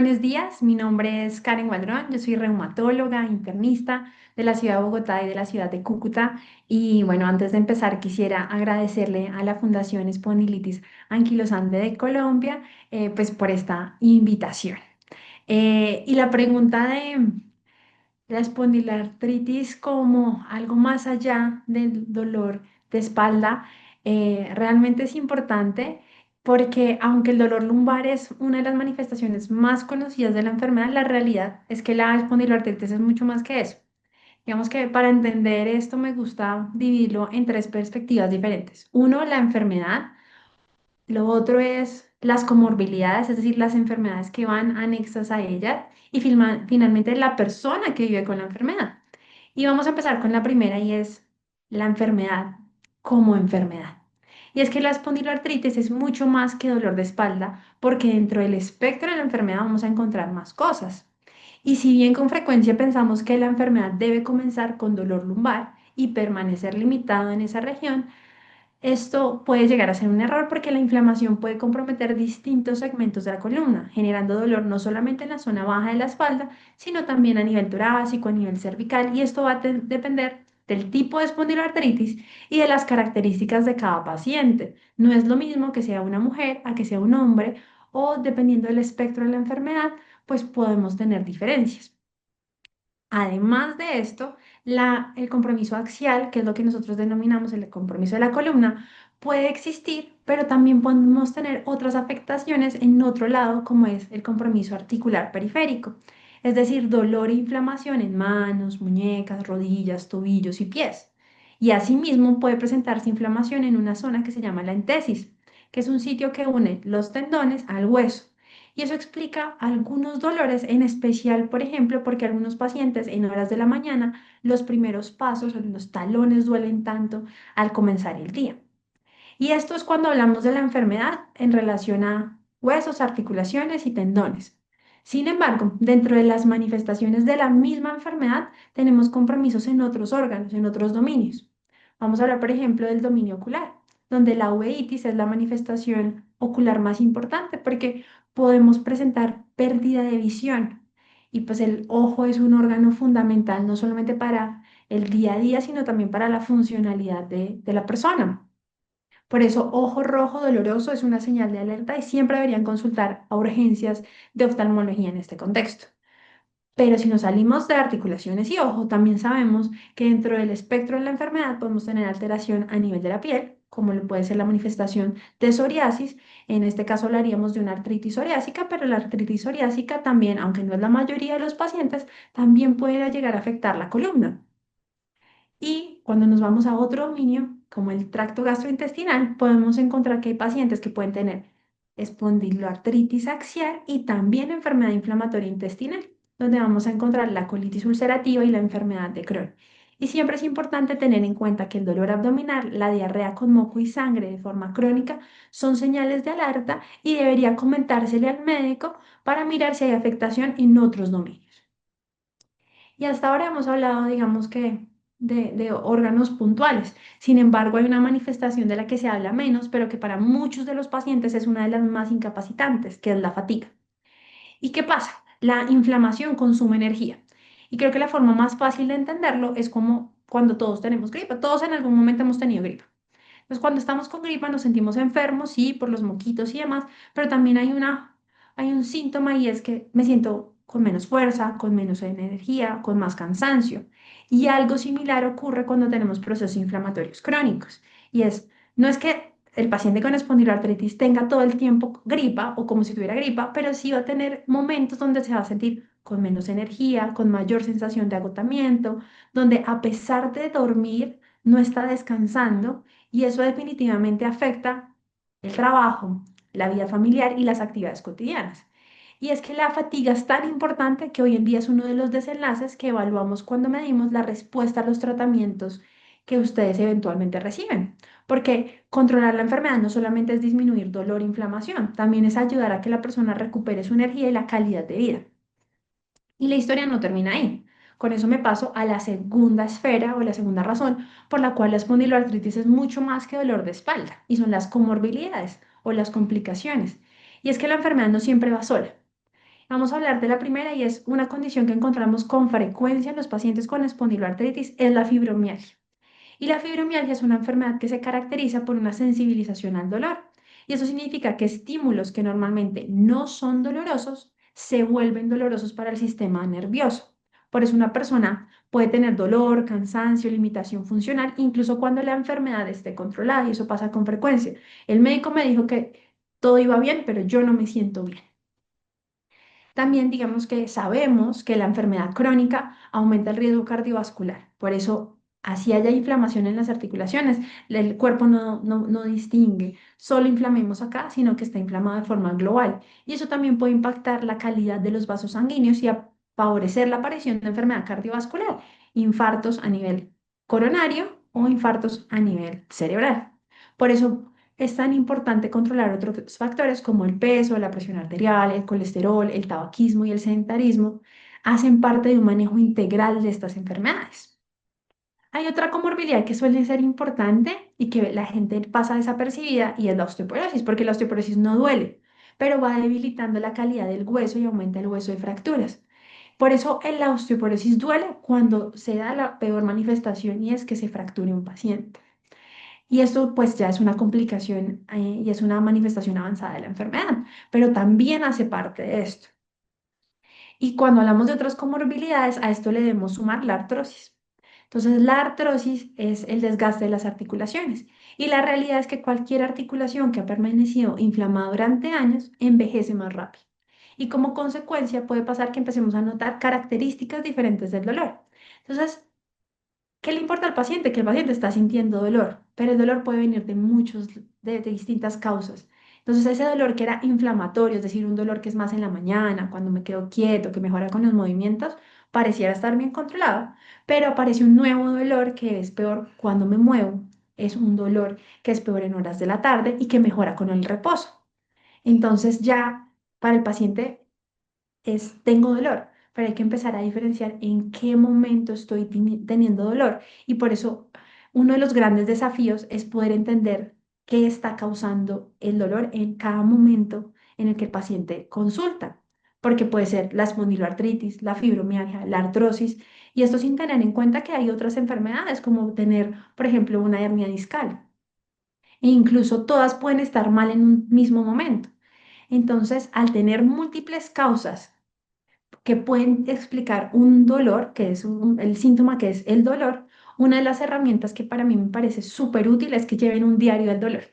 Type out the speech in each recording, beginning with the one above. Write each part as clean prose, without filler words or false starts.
Buenos días, mi nombre es Karen Gualdrón, yo soy reumatóloga, internista de la ciudad de Bogotá y de la ciudad de Cúcuta. Y bueno, antes de empezar quisiera agradecerle a la Fundación Espondilitis Anquilosante de Colombia, pues por esta invitación. Y la pregunta de la espondilartritis como algo más allá del dolor de espalda, realmente es importante porque aunque el dolor lumbar es una de las manifestaciones más conocidas de la enfermedad, la realidad es que la espondiloartritis es mucho más que eso. Digamos que para entender esto me gusta dividirlo en tres perspectivas diferentes. Uno, la enfermedad. Lo otro es las comorbilidades, es decir, las enfermedades que van anexas a ellas. Y finalmente la persona que vive con la enfermedad. Y vamos a empezar con la primera y es la enfermedad como enfermedad. Y es que la espondiloartritis es mucho más que dolor de espalda, porque dentro del espectro de la enfermedad vamos a encontrar más cosas. Y si bien con frecuencia pensamos que la enfermedad debe comenzar con dolor lumbar y permanecer limitado en esa región, esto puede llegar a ser un error porque la inflamación puede comprometer distintos segmentos de la columna, generando dolor no solamente en la zona baja de la espalda, sino también a nivel torácico, a nivel cervical, y esto va a depender del tipo de espondiloartritis y de las características de cada paciente. No es lo mismo que sea una mujer a que sea un hombre, o dependiendo del espectro de la enfermedad, pues podemos tener diferencias. Además de esto, el compromiso axial, que es lo que nosotros denominamos el compromiso de la columna, puede existir, pero también podemos tener otras afectaciones en otro lado, como es el compromiso articular periférico, es decir, dolor e inflamación en manos, muñecas, rodillas, tobillos y pies. Y asimismo puede presentarse inflamación en una zona que se llama la entesis, que es un sitio que une los tendones al hueso. Y eso explica algunos dolores, en especial, por ejemplo, porque algunos pacientes en horas de la mañana, los primeros pasos o los talones duelen tanto al comenzar el día. Y esto es cuando hablamos de la enfermedad en relación a huesos, articulaciones y tendones. Sin embargo, dentro de las manifestaciones de la misma enfermedad, tenemos compromisos en otros órganos, en otros dominios. Vamos a hablar, por ejemplo, del dominio ocular, donde la uveitis es la manifestación ocular más importante porque podemos presentar pérdida de visión. Y pues el ojo es un órgano fundamental no solamente para el día a día, sino también para la funcionalidad de la persona. Por eso, ojo rojo doloroso es una señal de alerta y siempre deberían consultar a urgencias de oftalmología en este contexto. Pero si nos salimos de articulaciones y ojo, también sabemos que dentro del espectro de la enfermedad podemos tener alteración a nivel de la piel, como lo puede ser la manifestación de psoriasis. En este caso hablaríamos de una artritis psoriásica, pero la artritis psoriásica también, aunque no es la mayoría de los pacientes, también puede llegar a afectar la columna. Y cuando nos vamos a otro dominio, como el tracto gastrointestinal, podemos encontrar que hay pacientes que pueden tener espondiloartritis axial y también enfermedad inflamatoria intestinal, donde vamos a encontrar la colitis ulcerativa y la enfermedad de Crohn. Y siempre es importante tener en cuenta que el dolor abdominal, la diarrea con moco y sangre de forma crónica son señales de alerta y debería comentársele al médico para mirar si hay afectación en otros dominios. Y hasta ahora hemos hablado, digamos que, de órganos puntuales. Sin embargo, hay una manifestación de la que se habla menos, pero que para muchos de los pacientes es una de las más incapacitantes, que es la fatiga. ¿Y qué pasa? La inflamación consume energía. Y creo que la forma más fácil de entenderlo es como cuando todos tenemos gripa. Todos en algún momento hemos tenido gripa. Entonces, cuando estamos con gripa nos sentimos enfermos, sí, por los moquitos y demás, pero también hay un síntoma y es que me siento con menos fuerza, con menos energía, con más cansancio. Y algo similar ocurre cuando tenemos procesos inflamatorios crónicos. Y no es que el paciente con espondiloartritis tenga todo el tiempo gripa o como si tuviera gripa, pero sí va a tener momentos donde se va a sentir con menos energía, con mayor sensación de agotamiento, donde a pesar de dormir, no está descansando y eso definitivamente afecta el trabajo, la vida familiar y las actividades cotidianas. Y es que la fatiga es tan importante que hoy en día es uno de los desenlaces que evaluamos cuando medimos la respuesta a los tratamientos que ustedes eventualmente reciben. Porque controlar la enfermedad no solamente es disminuir dolor e inflamación, también es ayudar a que la persona recupere su energía y la calidad de vida. Y la historia no termina ahí. Con eso me paso a la segunda esfera o la segunda razón por la cual la espondiloartritis es mucho más que dolor de espalda y son las comorbilidades o las complicaciones. Y es que la enfermedad no siempre va sola. Vamos a hablar de la primera y es una condición que encontramos con frecuencia en los pacientes con espondiloartritis, es la fibromialgia. Y la fibromialgia es una enfermedad que se caracteriza por una sensibilización al dolor. Y eso significa que estímulos que normalmente no son dolorosos se vuelven dolorosos para el sistema nervioso. Por eso una persona puede tener dolor, cansancio, limitación funcional, incluso cuando la enfermedad esté controlada, y eso pasa con frecuencia. El médico me dijo que todo iba bien, pero yo no me siento bien. También digamos que sabemos que la enfermedad crónica aumenta el riesgo cardiovascular. Por eso, así haya inflamación en las articulaciones, el cuerpo no distingue, solo inflamemos acá, sino que está inflamado de forma global. Y eso también puede impactar la calidad de los vasos sanguíneos y favorecer la aparición de enfermedad cardiovascular, infartos a nivel coronario o infartos a nivel cerebral. Por eso, es tan importante controlar otros factores como el peso, la presión arterial, el colesterol, el tabaquismo y el sedentarismo. Hacen parte de un manejo integral de estas enfermedades. Hay otra comorbilidad que suele ser importante y que la gente pasa desapercibida y es la osteoporosis, porque la osteoporosis no duele, pero va debilitando la calidad del hueso y aumenta el hueso de fracturas. Por eso la osteoporosis duele cuando se da la peor manifestación y es que se fracture un paciente. Y esto pues ya es una complicación y es una manifestación avanzada de la enfermedad, pero también hace parte de esto. Y cuando hablamos de otras comorbilidades, a esto le debemos sumar la artrosis. Entonces, la artrosis es el desgaste de las articulaciones. Y la realidad es que cualquier articulación que ha permanecido inflamada durante años envejece más rápido. Y como consecuencia puede pasar que empecemos a notar características diferentes del dolor. Entonces, ¿qué le importa al paciente? Que el paciente está sintiendo dolor, pero el dolor puede venir de distintas causas. Entonces, ese dolor que era inflamatorio, es decir, un dolor que es más en la mañana, cuando me quedo quieto, que mejora con los movimientos, pareciera estar bien controlado, pero aparece un nuevo dolor que es peor cuando me muevo. Es un dolor que es peor en horas de la tarde y que mejora con el reposo. Entonces, ya para el paciente tengo dolor, pero hay que empezar a diferenciar en qué momento estoy teniendo dolor. Y por eso uno de los grandes desafíos es poder entender qué está causando el dolor en cada momento en el que el paciente consulta, porque puede ser la espondiloartritis, la fibromialgia, la artrosis, y esto sin tener en cuenta que hay otras enfermedades, como tener, por ejemplo, una hernia discal. E incluso todas pueden estar mal en un mismo momento. Entonces, al tener múltiples causas que pueden explicar un dolor, que es el síntoma que es el dolor, una de las herramientas que para mí me parece súper útil es que lleven un diario del dolor.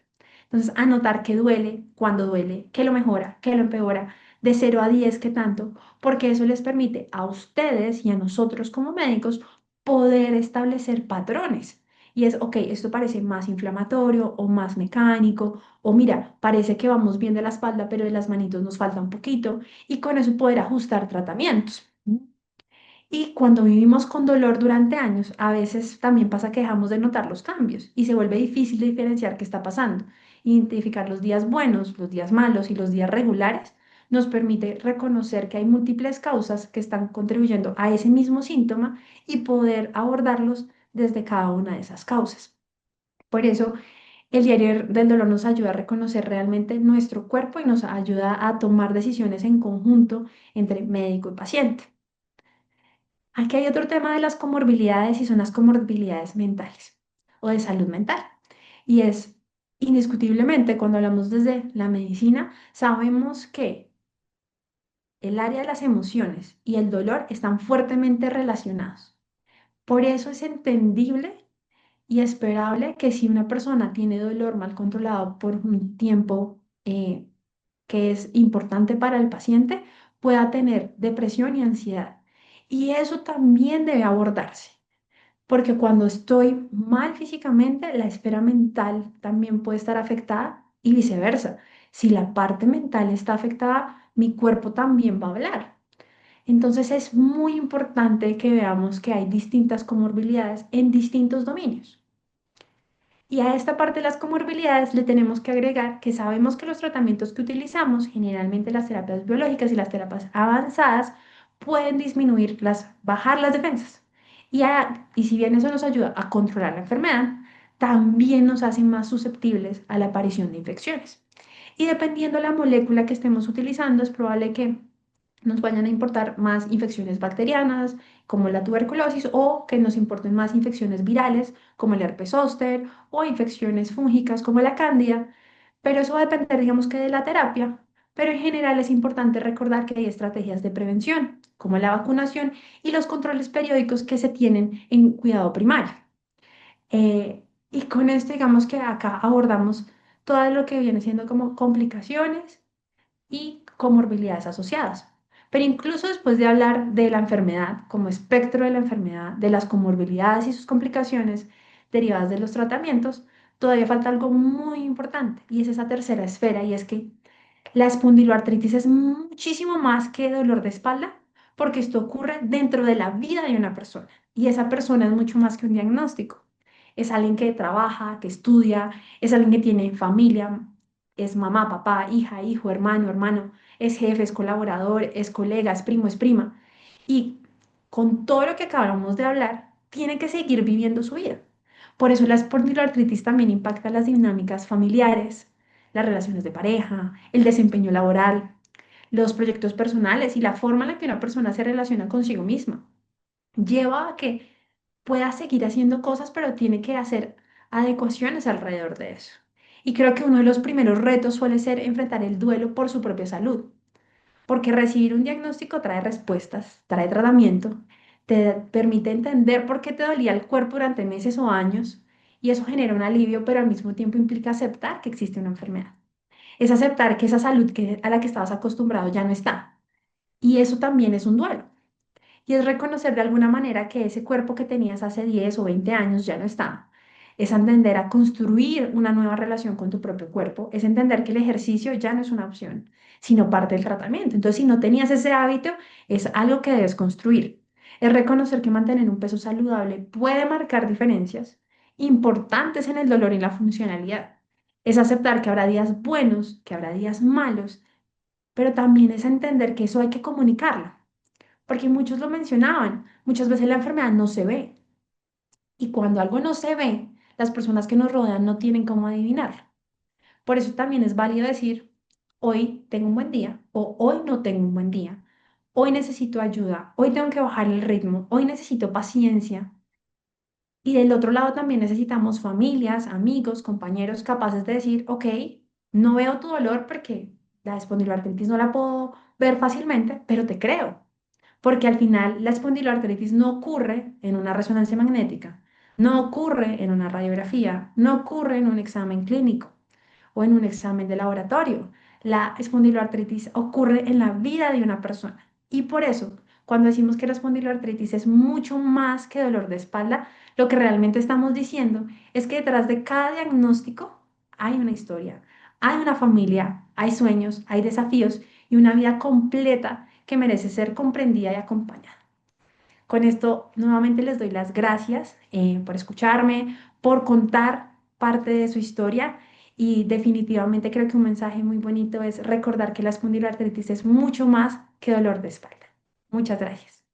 Entonces, anotar qué duele, cuándo duele, qué lo mejora, qué lo empeora, de 0 a 10 qué tanto, porque eso les permite a ustedes y a nosotros como médicos poder establecer patrones. Y es, ok, esto parece más inflamatorio o más mecánico, o mira, parece que vamos bien de la espalda, pero de las manitos nos falta un poquito y con eso poder ajustar tratamientos. Y cuando vivimos con dolor durante años, a veces también pasa que dejamos de notar los cambios y se vuelve difícil de diferenciar qué está pasando. Identificar los días buenos, los días malos y los días regulares nos permite reconocer que hay múltiples causas que están contribuyendo a ese mismo síntoma y poder abordarlos desde cada una de esas causas. Por eso, el diario del dolor nos ayuda a reconocer realmente nuestro cuerpo y nos ayuda a tomar decisiones en conjunto entre médico y paciente. Aquí hay otro tema de las comorbilidades y son las comorbilidades mentales o de salud mental. Y es indiscutiblemente cuando hablamos desde la medicina, sabemos que el área de las emociones y el dolor están fuertemente relacionados. Por eso es entendible y esperable que si una persona tiene dolor mal controlado por un tiempo que es importante para el paciente, pueda tener depresión y ansiedad. Y eso también debe abordarse, porque cuando estoy mal físicamente, la esfera mental también puede estar afectada y viceversa. Si la parte mental está afectada, mi cuerpo también va a hablar. Entonces es muy importante que veamos que hay distintas comorbilidades en distintos dominios. Y a esta parte de las comorbilidades le tenemos que agregar que sabemos que los tratamientos que utilizamos, generalmente las terapias biológicas y las terapias avanzadas, pueden bajar las defensas. Y si bien eso nos ayuda a controlar la enfermedad, también nos hace más susceptibles a la aparición de infecciones. Y dependiendo de la molécula que estemos utilizando, es probable que nos vayan a importar más infecciones bacterianas, como la tuberculosis, o que nos importen más infecciones virales, como el herpes zóster, o infecciones fúngicas, como la cándida. Pero eso va a depender, digamos que de la terapia. Pero en general es importante recordar que hay estrategias de prevención, como la vacunación y los controles periódicos que se tienen en cuidado primario. Y con esto, digamos que acá abordamos todo lo que viene siendo como complicaciones y comorbilidades asociadas. Pero incluso después de hablar de la enfermedad, como espectro de la enfermedad, de las comorbilidades y sus complicaciones derivadas de los tratamientos, todavía falta algo muy importante y es esa tercera esfera, y es que la espondiloartritis es muchísimo más que dolor de espalda, porque esto ocurre dentro de la vida de una persona y esa persona es mucho más que un diagnóstico. Es alguien que trabaja, que estudia, es alguien que tiene familia, es mamá, papá, hija, hijo, hermano, hermano, es jefe, es colaborador, es colega, es primo, es prima. Y con todo lo que acabamos de hablar, tiene que seguir viviendo su vida. Por eso la espondiloartritis también impacta las dinámicas familiares, las relaciones de pareja, el desempeño laboral, los proyectos personales y la forma en la que una persona se relaciona consigo misma. Lleva a que pueda seguir haciendo cosas, pero tiene que hacer adecuaciones alrededor de eso. Y creo que uno de los primeros retos suele ser enfrentar el duelo por su propia salud, porque recibir un diagnóstico trae respuestas, trae tratamiento, te permite entender por qué te dolía el cuerpo durante meses o años, y eso genera un alivio, pero al mismo tiempo implica aceptar que existe una enfermedad. Es aceptar que esa salud a la que estabas acostumbrado ya no está. Y eso también es un duelo. Y es reconocer de alguna manera que ese cuerpo que tenías hace 10 o 20 años ya no está. Es entender a construir una nueva relación con tu propio cuerpo. Es entender que el ejercicio ya no es una opción, sino parte del tratamiento. Entonces, si no tenías ese hábito, es algo que debes construir. Es reconocer que mantener un peso saludable puede marcar diferencias importantes en el dolor y la funcionalidad. Es aceptar que habrá días buenos, que habrá días malos, pero también es entender que eso hay que comunicarlo, porque muchos lo mencionaban, muchas veces la enfermedad no se ve, y cuando algo no se ve, las personas que nos rodean no tienen cómo adivinarlo. Por eso también es válido decir, hoy tengo un buen día o hoy no tengo un buen día, hoy necesito ayuda, hoy tengo que bajar el ritmo, hoy necesito paciencia. Y del otro lado también necesitamos familias, amigos, compañeros capaces de decir, ok, no veo tu dolor porque la espondiloartritis no la puedo ver fácilmente, pero te creo. Porque al final la espondiloartritis no ocurre en una resonancia magnética, no ocurre en una radiografía, no ocurre en un examen clínico o en un examen de laboratorio. La espondiloartritis ocurre en la vida de una persona. Y por eso, cuando decimos que la espondiloartritis es mucho más que dolor de espalda, lo que realmente estamos diciendo es que detrás de cada diagnóstico hay una historia, hay una familia, hay sueños, hay desafíos y una vida completa que merece ser comprendida y acompañada. Con esto, nuevamente les doy las gracias por escucharme, por contar parte de su historia, y definitivamente creo que un mensaje muy bonito es recordar que la espondiloartritis es mucho más que dolor de espalda. Muchas gracias.